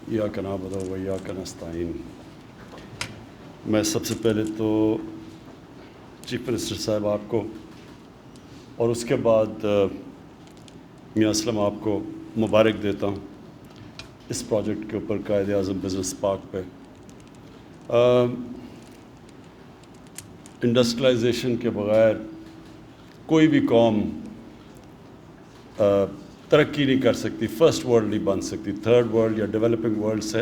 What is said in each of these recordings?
इय्याक नअबुदु व इय्याक नस्तईन। मैं सबसे पहले तो चीफ मिनिस्टर साहब आपको और उसके बाद मियां असलम आपको मुबारक देता हूँ इस प्रोजेक्ट के ऊपर, कायद आज़म बिज़नेस पार्क पे। इंडस्ट्रियलाइजेशन के बग़ैर कोई भी कौम तरक्की नहीं कर सकती, फर्स्ट वर्ल्ड नहीं बन सकती, थर्ड वर्ल्ड या डेवलपिंग वर्ल्ड से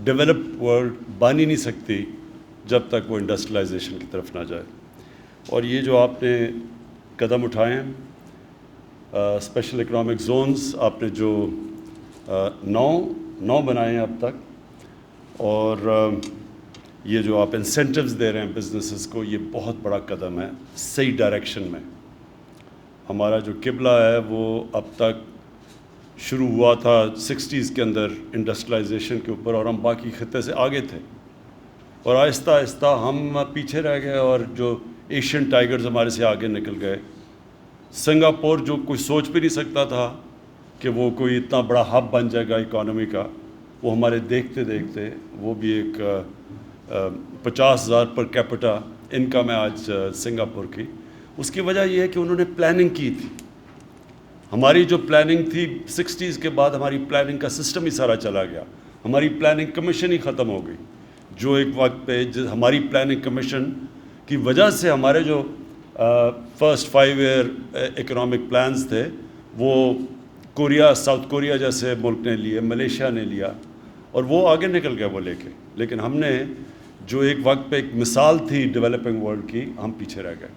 डेवलप्ड वर्ल्ड बन ही नहीं सकती जब तक वो इंडस्ट्रियलाइजेशन की तरफ ना जाए। और ये जो आपने कदम उठाए हैं, स्पेशल इकनॉमिक जोन्स आपने जो नौ बनाए हैं अब तक, और ये जो आप इंसेंटिव्स दे रहे हैं बिजनेसेस को, ये बहुत बड़ा कदम है सही डायरेक्शन में। हमारा जो किबला है वो अब तक शुरू हुआ था 60s के अंदर इंडस्ट्रियलाइजेशन के ऊपर, और हम बाकी खत्ते से आगे थे, और आहिस्ता आहिस्ता हम पीछे रह गए और जो एशियन टाइगर्स हमारे से आगे निकल गए। सिंगापुर जो कोई सोच भी नहीं सकता था कि वो कोई इतना बड़ा हब बन जाएगा इकॉनमी का, वो हमारे देखते देखते वो भी एक 50,000 पर कैपिटा इनकम है आज सिंगापुर की। उसकी वजह ये है कि उन्होंने प्लानिंग की थी। हमारी जो प्लानिंग थी 60s के बाद, हमारी प्लानिंग का सिस्टम ही सारा चला गया, हमारी प्लानिंग कमीशन ही ख़त्म हो गई। जो एक वक्त पे हमारी प्लानिंग कमीशन की वजह से हमारे जो फर्स्ट 5 ईयर इकोनॉमिक प्लान्स थे वो कोरिया, साउथ कोरिया जैसे मुल्क ने लिए, मलेशिया ने लिया, और वो आगे निकल गया वो लेके। लेकिन हमने जो एक वक्त पे एक मिसाल थी डेवलपिंग वर्ल्ड की, हम पीछे रह गए।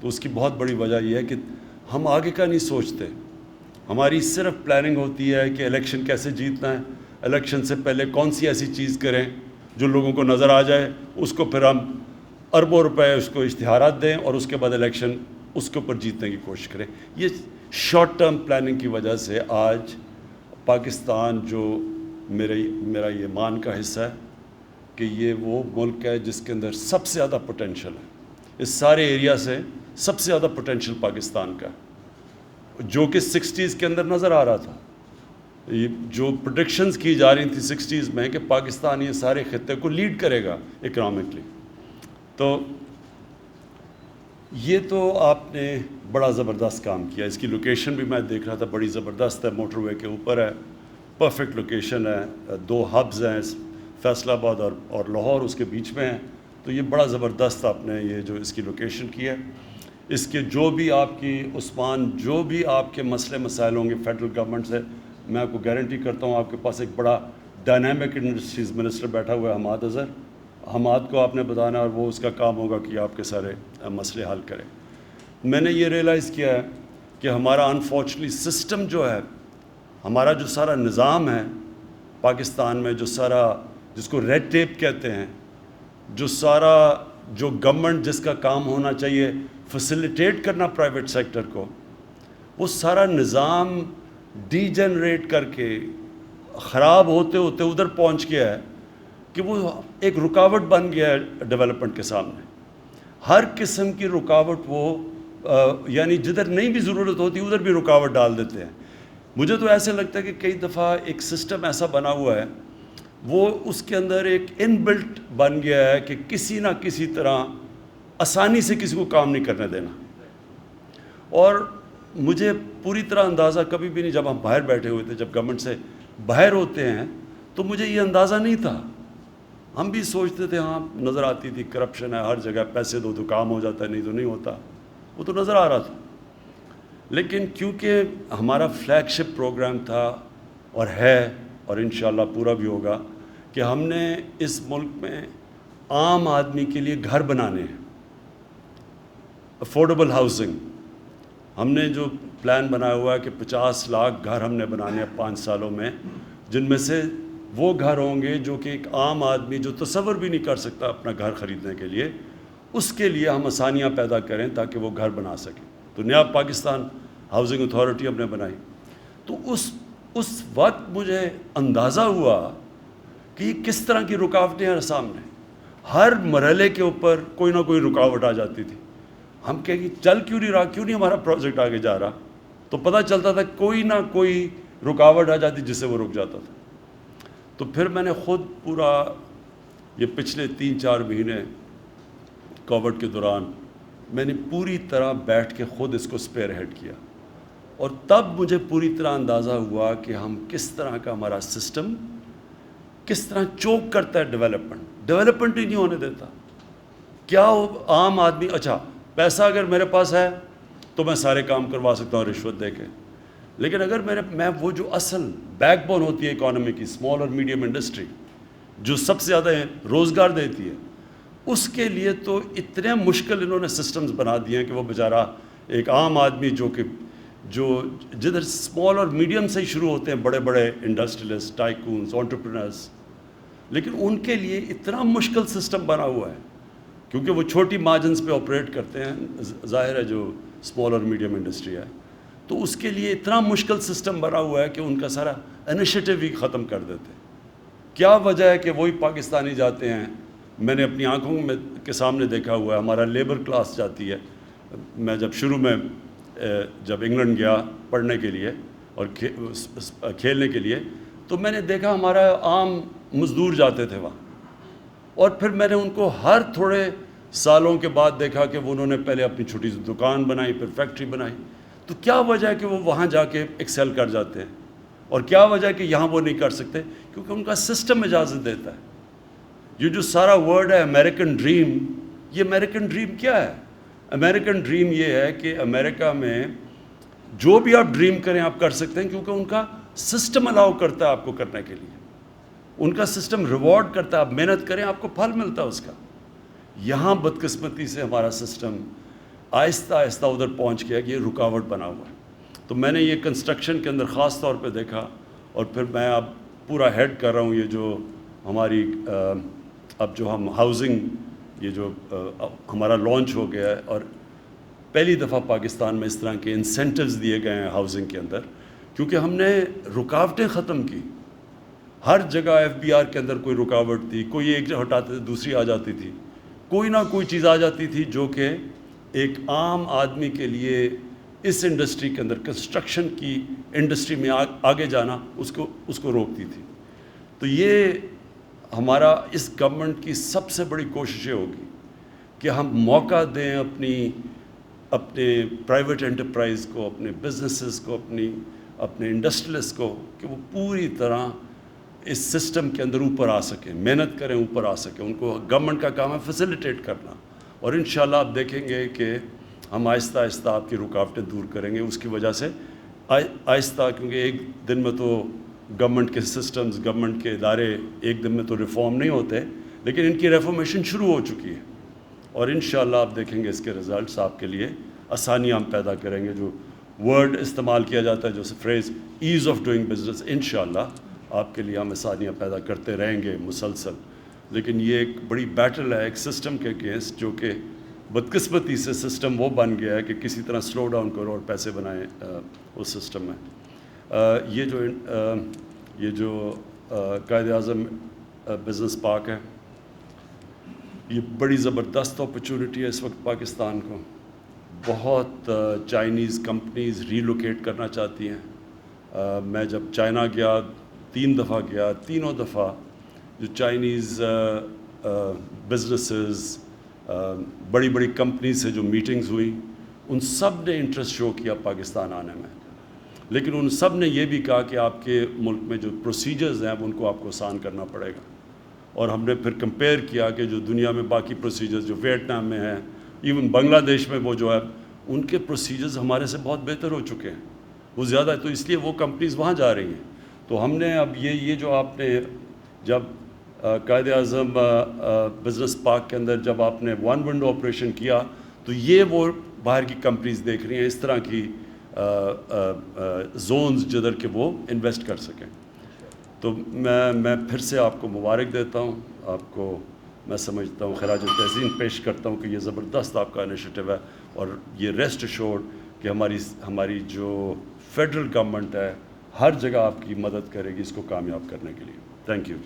तो उसकी बहुत बड़ी वजह यह है कि हम आगे का नहीं सोचते। हमारी सिर्फ प्लानिंग होती है कि इलेक्शन कैसे जीतना है, इलेक्शन से पहले कौन सी ऐसी चीज़ करें जो लोगों को नज़र आ जाए, उसको फिर हम अरबों रुपए उसको इश्तिहारात दें, और उसके बाद इलेक्शन उसके ऊपर जीतने की कोशिश करें। ये शॉर्ट टर्म प्लानिंग की वजह से आज पाकिस्तान जो मेरा ये मान का हिस्सा है कि ये वो मुल्क है जिसके अंदर सबसे ज़्यादा पोटेंशियल है। इस सारे एरिया से सबसे ज़्यादा पोटेंशियल पाकिस्तान का, जो कि 60s के अंदर नज़र आ रहा था। ये जो प्रेडिक्शंस की जा रही थी 60s में कि पाकिस्तान ये सारे खित्ते को लीड करेगा इकनॉमिकली, तो ये तो आपने बड़ा ज़बरदस्त काम किया। इसकी लोकेशन भी मैं देख रहा था, बड़ी ज़बरदस्त है, मोटरवे के ऊपर है, परफेक्ट लोकेशन है, 2 हब्स हैं, फैसलाबाद और लाहौर उसके बीच में है। तो ये बड़ा ज़बरदस्त आपने ये जो इसकी लोकेशन की है। इसके जो भी आपकी उस्मान, जो भी आपके मसले मसाइल होंगे फेडरल गवर्नमेंट से, मैं आपको गारंटी करता हूँ आपके पास एक बड़ा डायनामिक इंडस्ट्रीज़ मिनिस्टर बैठा हुआ है, हमाद अज़हर। हमाद को आपने बताना, और वो उसका काम होगा कि आपके सारे मसले हल करें। मैंने ये रियलाइज़ किया है कि हमारा अनफॉर्चुनेटली सिस्टम जो है, हमारा जो सारा निज़ाम है पाकिस्तान में, जो सारा जिसको रेड टेप कहते हैं, जो गवर्नमेंट जिसका काम होना चाहिए फैसिलिटेट करना प्राइवेट सेक्टर को, वो सारा निज़ाम डीजनरेट करके ख़राब होते होते उधर पहुंच गया है कि वो एक रुकावट बन गया है डेवलपमेंट के सामने। हर किस्म की रुकावट वो यानी जिधर नहीं भी ज़रूरत होती उधर भी रुकावट डाल देते हैं। मुझे तो ऐसे लगता है कि कई दफ़ा एक सिस्टम ऐसा बना हुआ है, वो उसके अंदर एक इनबिल्ट बन गया है कि किसी ना किसी तरह आसानी से किसी को काम नहीं करने देना। और मुझे पूरी तरह अंदाज़ा कभी भी नहीं, जब हम बाहर बैठे हुए थे, जब गवर्नमेंट से बाहर होते हैं, तो मुझे ये अंदाज़ा नहीं था। हम भी सोचते थे, हाँ नज़र आती थी करप्शन है हर जगह, पैसे दो तो काम हो जाता है, नहीं तो नहीं होता, वो तो नज़र आ रहा था। लेकिन क्योंकि हमारा फ्लैगशिप प्रोग्राम था और है, और इंशाल्लाह पूरा भी होगा, कि हमने इस मुल्क में आम आदमी के लिए घर बनाने हैं, अफोर्डेबल हाउसिंग। हमने जो प्लान बनाया हुआ है कि 50 लाख घर हमने बनाने हैं 5 सालों में, जिनमें से वो घर होंगे जो कि एक आम आदमी जो तसव्वुर भी नहीं कर सकता अपना घर ख़रीदने के लिए, उसके लिए हम आसानियाँ पैदा करें ताकि वो घर बना सकें। तो नया पाकिस्तान हाउसिंग अथॉरिटी हमने बनाई। तो उस वक्त मुझे अंदाज़ा हुआ कि किस तरह की रुकावटें हैं सामने। हर मरहले के ऊपर कोई ना कोई रुकावट आ जाती थी। हम कहें कि चल क्यों नहीं रहा, क्यों नहीं हमारा प्रोजेक्ट आगे जा रहा, तो पता चलता था कोई ना कोई रुकावट आ जाती जिससे वो रुक जाता था। تو پھر میں نے خود پورا یہ پچھلے 3-4 مہینے کووڈ کے دوران میں نے پوری طرح بیٹھ کے خود اس کو اسپیئر ہیڈ کیا, اور تب مجھے پوری طرح اندازہ ہوا کہ ہم کس طرح کا ہمارا سسٹم کس طرح چوک کرتا ہے ڈیولپمنٹ ہی نہیں ہونے دیتا. کیا عام آدمی, اچھا پیسہ اگر میرے پاس ہے تو میں سارے کام کروا سکتا ہوں رشوت دے کے, لیکن اگر میں وہ جو اصل بیک بون ہوتی ہے اکانومی کی, اسمال اور میڈیم انڈسٹری جو سب سے زیادہ روزگار دیتی ہے, اس کے لیے تو اتنے مشکل انہوں نے سسٹمز بنا دیے ہیں کہ وہ بیچارہ ایک عام آدمی جو جدھر اسمال اور میڈیم سے ہی شروع ہوتے ہیں بڑے بڑے انڈسٹریلسٹ, ٹائکونز, انٹرپرینرز, لیکن ان کے لیے اتنا مشکل سسٹم بنا ہوا ہے کیونکہ وہ چھوٹی مارجنز پہ آپریٹ کرتے ہیں, ظاہر ہے جو اسمال اور میڈیم انڈسٹری ہے, تو اس کے لیے اتنا مشکل سسٹم بنا ہوا ہے کہ ان کا سارا انیشیٹو ہی ختم کر دیتے ہیں. کیا وجہ ہے کہ وہی پاکستانی جاتے ہیں, میں نے اپنی آنکھوں کے سامنے دیکھا ہوا ہے, ہمارا لیبر کلاس جاتی ہے. میں جب شروع میں جب انگلینڈ گیا پڑھنے کے لیے اور کھیلنے کے لیے, تو میں نے دیکھا ہمارا عام مزدور جاتے تھے وہاں, اور پھر میں نے ان کو ہر تھوڑے سالوں کے بعد دیکھا کہ انہوں نے پہلے اپنی چھوٹی سی دکان بنائی, پھر فیکٹری بنائی. تو کیا وجہ ہے کہ وہ وہاں جا کے ایکسل کر جاتے ہیں, اور کیا وجہ ہے کہ یہاں وہ نہیں کر سکتے؟ کیونکہ ان کا سسٹم اجازت دیتا ہے. یہ جو سارا ورڈ ہے امریکن ڈریم, یہ امریکن ڈریم کیا ہے؟ امریکن ڈریم یہ ہے کہ امریکہ میں جو بھی آپ ڈریم کریں آپ کر سکتے ہیں, کیونکہ ان کا سسٹم الاؤ کرتا ہے آپ کو کرنے کے لیے, ان کا سسٹم ریوارڈ کرتا ہے, آپ محنت کریں آپ کو پھل ملتا ہے اس کا. یہاں بدقسمتی سے ہمارا سسٹم آہستہ آہستہ ادھر پہنچ گیا کہ یہ رکاوٹ بنا ہوا ہے. تو میں نے یہ کنسٹرکشن کے اندر خاص طور پہ دیکھا, اور پھر میں اب پورا ہیڈ کر رہا ہوں یہ جو ہماری اب جو ہم ہاؤزنگ, یہ جو ہمارا لانچ ہو گیا ہے, اور پہلی دفعہ پاکستان میں اس طرح کے انسینٹیوز دیے گئے ہیں ہاؤزنگ کے اندر, کیونکہ ہم نے رکاوٹیں ختم کی. ہر جگہ FBR کے اندر کوئی رکاوٹ تھی, کوئی ایک جگہ ہٹاتے تھے دوسری آ جاتی تھی, کوئی نہ کوئی چیز آ جاتی تھی جو کہ ایک عام آدمی کے لیے اس انڈسٹری کے اندر, کنسٹرکشن کی انڈسٹری میں آگے جانا اس کو روکتی تھی. تو یہ ہمارا اس گورنمنٹ کی سب سے بڑی کوششیں ہوگی کہ ہم موقع دیں اپنے پرائیویٹ انٹرپرائز کو, اپنے بزنسز کو, اپنے انڈسٹریلسٹ کو, کہ وہ پوری طرح اس سسٹم کے اندر اوپر آ سکیں, محنت کریں, اوپر آ سکیں. ان کو گورنمنٹ کا کام ہے فیسیلیٹیٹ کرنا, اور انشاءاللہ آپ دیکھیں گے کہ ہم آہستہ آہستہ آپ کی رکاوٹیں دور کریں گے. اس کی وجہ سے آہستہ, کیونکہ ایک دن میں تو گورنمنٹ کے سسٹمز, گورنمنٹ کے ادارے ایک دن میں تو ریفارم نہیں ہوتے, لیکن ان کی ریفارمیشن شروع ہو چکی ہے, اور انشاءاللہ آپ دیکھیں گے اس کے رزلٹس آپ کے لیے آسانیاں ہم پیدا کریں گے. جو ورڈ استعمال کیا جاتا ہے, جو فریز ایز آف ڈوئنگ بزنس, انشاءاللہ آپ کے لیے ہم آسانیاں پیدا کرتے رہیں گے مسلسل. لیکن یہ ایک بڑی بیٹل ہے ایک سسٹم کے اگینسٹ, جو کہ بدقسمتی سے سسٹم وہ بن گیا ہے کہ کسی طرح سلو ڈاؤن کرو اور پیسے بنائیں اس سسٹم میں. یہ جو قائد اعظم بزنس پارک ہے, یہ بڑی زبردست اپرچونٹی ہے اس وقت پاکستان کو. بہت چائنیز کمپنیز ریلوکیٹ کرنا چاہتی ہیں. میں جب چائنا گیا 3 دفعہ گیا, تینوں دفعہ جو چائنیز بزنسز, بڑی بڑی کمپنیز سے جو میٹنگز ہوئی, ان سب نے انٹرسٹ شو کیا پاکستان آنے میں, لیکن ان سب نے یہ بھی کہا کہ آپ کے ملک میں جو پروسیجرز ہیں ان کو آپ کو آسان کرنا پڑے گا. اور ہم نے پھر کمپیئر کیا کہ جو دنیا میں باقی پروسیجرز جو ویتنام میں ہیں, ایون بنگلہ دیش میں وہ جو ہے, ان کے پروسیجرز ہمارے سے بہت بہتر ہو چکے ہیں, وہ زیادہ, تو اس لیے وہ کمپنیز وہاں جا رہی ہیں. تو ہم نے اب یہ جو آپ نے جب قائد اعظم بزنس پارک کے اندر جب آپ نے 1 ونڈو آپریشن کیا, تو یہ وہ باہر کی کمپنیز دیکھ رہی ہیں اس طرح کی زونز جدھر کہ وہ انویسٹ کر سکیں. تو میں پھر سے آپ کو مبارک دیتا ہوں, آپ کو میں سمجھتا ہوں خراج تحسین پیش کرتا ہوں کہ یہ زبردست آپ کا انیشیٹو ہے, اور یہ ریسٹ ایشورڈ کہ ہماری جو فیڈرل گورنمنٹ ہے ہر جگہ آپ کی مدد کرے گی اس کو کامیاب کرنے کے لیے. Thank you.